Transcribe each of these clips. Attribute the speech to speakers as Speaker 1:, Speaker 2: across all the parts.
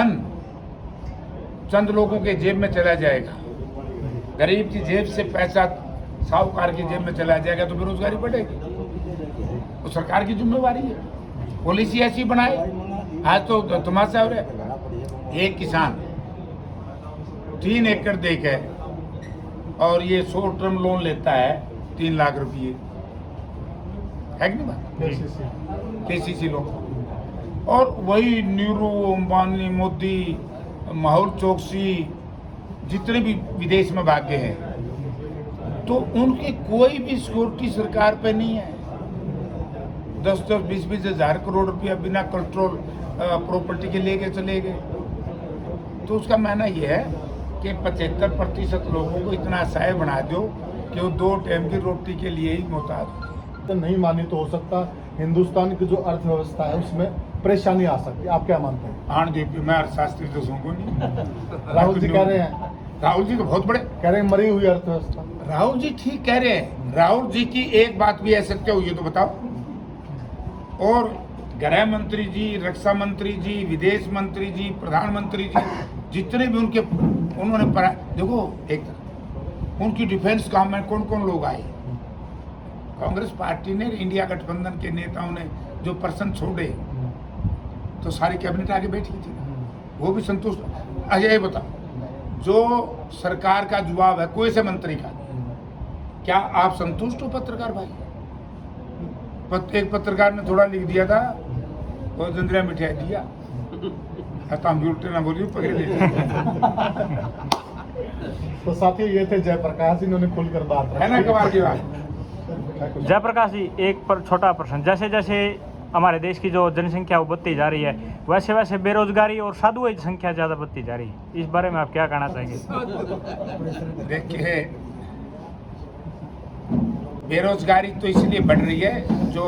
Speaker 1: धन चंद लोगों के जेब में चला जाएगा, गरीब की जेब से पैसा साहूकार की जेब में चला जाएगा तो बेरोजगारी बढ़ेगी। तो सरकार की जिम्मेवारी है, पॉलिसी ऐसी बनाए। आज तो तमाशा हो रहा है, एक किसान 3 एकड़ देके और ये शॉर्ट टर्म लोन लेता है 3 लाख रुपये, है कि नहीं बात? KCC loan. और वही नीरू, अंबानी, मोदी, मेहुल चोकसी जितने भी विदेश में भागे हैं, तो उनकी कोई भी सिक्योरिटी सरकार पे नहीं है। 10-10, 20-20 हजार करोड़ रुपया बिना कंट्रोल प्रॉपर्टी के लेके चले गए। तो उसका मानना यह है कि 75% लोगों को इतना असहाय बना दो कि वो 2 टाइम की रोटी के लिए ही मोहताज हो।
Speaker 2: तो नहीं मानी तो हो सकता हिंदुस्तान की जो अर्थव्यवस्था है उसमें परेशानी आ सकती है। आप क्या मानते हैं?
Speaker 1: हाँ जी, मैं अर्थशास्त्री तो सूंघू नहीं।
Speaker 2: राहुल जी कह रहे हैं,
Speaker 1: राहुल जी तो बहुत बड़े
Speaker 2: कह रहे हैं मरी हुई अर्थव्यवस्था।
Speaker 1: राहुल जी ठीक कह रहे हैं। राहुल जी की एक बात भी असत्य हुई है तो बताओ। और गृह मंत्री जी, रक्षा मंत्री जी, विदेश मंत्री जी, प्रधानमंत्री जी, जितने भी उन्होंने देखो, एक उनकी डिफेंस काम में कौन कौन लोग आए। कांग्रेस पार्टी ने, इंडिया गठबंधन के नेताओं ने जो पर्सन छोड़े तो सारी कैबिनेट आगे बैठी थी, वो भी संतुष्ट। अच्छा ये बताओ, जो सरकार का जवाब है कोई से मंत्री का, क्या आप संतुष्ट हो पत्रकार भाई? एक पत्रकार ने थोड़ा लिख दिया था और जंजरा मिठाई दिया, हम भी उल्टे ना बोलिए, पकड़ लीजिए।
Speaker 2: तो साथियों ये थे जयप्रकाश जी, इन्होंने खुलकर बात
Speaker 1: है ना कमाल की बात।
Speaker 3: जयप्रकाश जी, एक पर छोटा प्रश्न, जैसे जैसे हमारे देश की जो जनसंख्या वो बढ़ती जा रही है, वैसे वैसे बेरोजगारी और साधुओं की संख्या ज़्यादा बढ़ती जा रही है, इस बारे में आप क्या कहना चाहेंगे?
Speaker 1: देखिए, बेरोजगारी तो इसलिए बढ़ रही है जो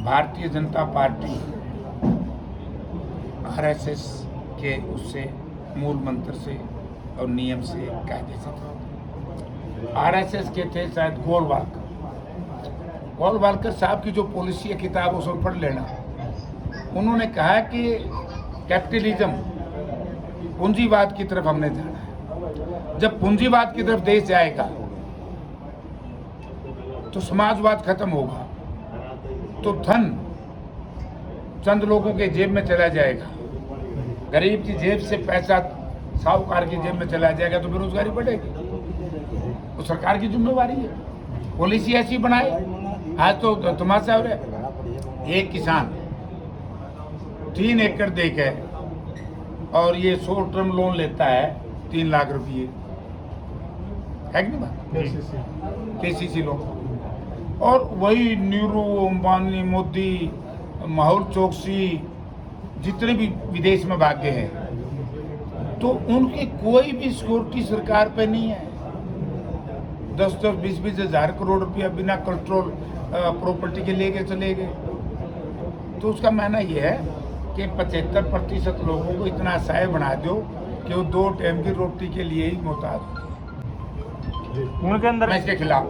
Speaker 1: भारतीय जनता पार्टी आरएसएस के उससे मूल मंत्र से और नियम से, कायदे से। आरएसएस के थे शायद गोलवालकर साहब की जो पॉलिसी है, किताब उसमें पढ़ लेना। उन्होंने कहा कि कैपिटलिज्म, पूंजीवाद की तरफ हमने जाना है। जब पूंजीवाद की तरफ देश जाएगा तो समाजवाद खत्म होगा, तो धन चंद लोगों के जेब में चला जाएगा, गरीब की जेब से पैसा साहूकार की जेब में चला जाएगा तो बेरोजगारी बढ़ेगी। तो सरकार की जिम्मेवारी है, पॉलिसी ऐसी बनाए। आज तो तमाशा हो रहा है, एक किसान 3 एकड़ देके और ये शॉर्ट टर्म लोन लेता है 3 लाख रुपये, है कि नहीं बात? KCC loan. और वही नीरू, अंबानी, मोदी, मेहुल चोकसी जितने भी विदेश में भागे हैं, तो उनकी कोई भी सिक्योरिटी सरकार पे नहीं है। 10-10, 20-20 हजार करोड़ रुपया बिना कंट्रोल प्रॉपर्टी के लेके चले गए। तो उसका मानना यह है कि 75% लोगों को इतना असहाय बना दो कि वो 2 टाइम की रोटी के लिए ही मोहताज हो।
Speaker 3: उनके अंदर,
Speaker 1: मैं इसके खिलाफ।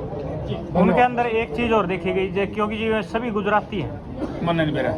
Speaker 3: उनके अंदर एक चीज और देखी गई, क्योंकि ये सभी गुजराती हैं।
Speaker 1: मन नहीं मेरा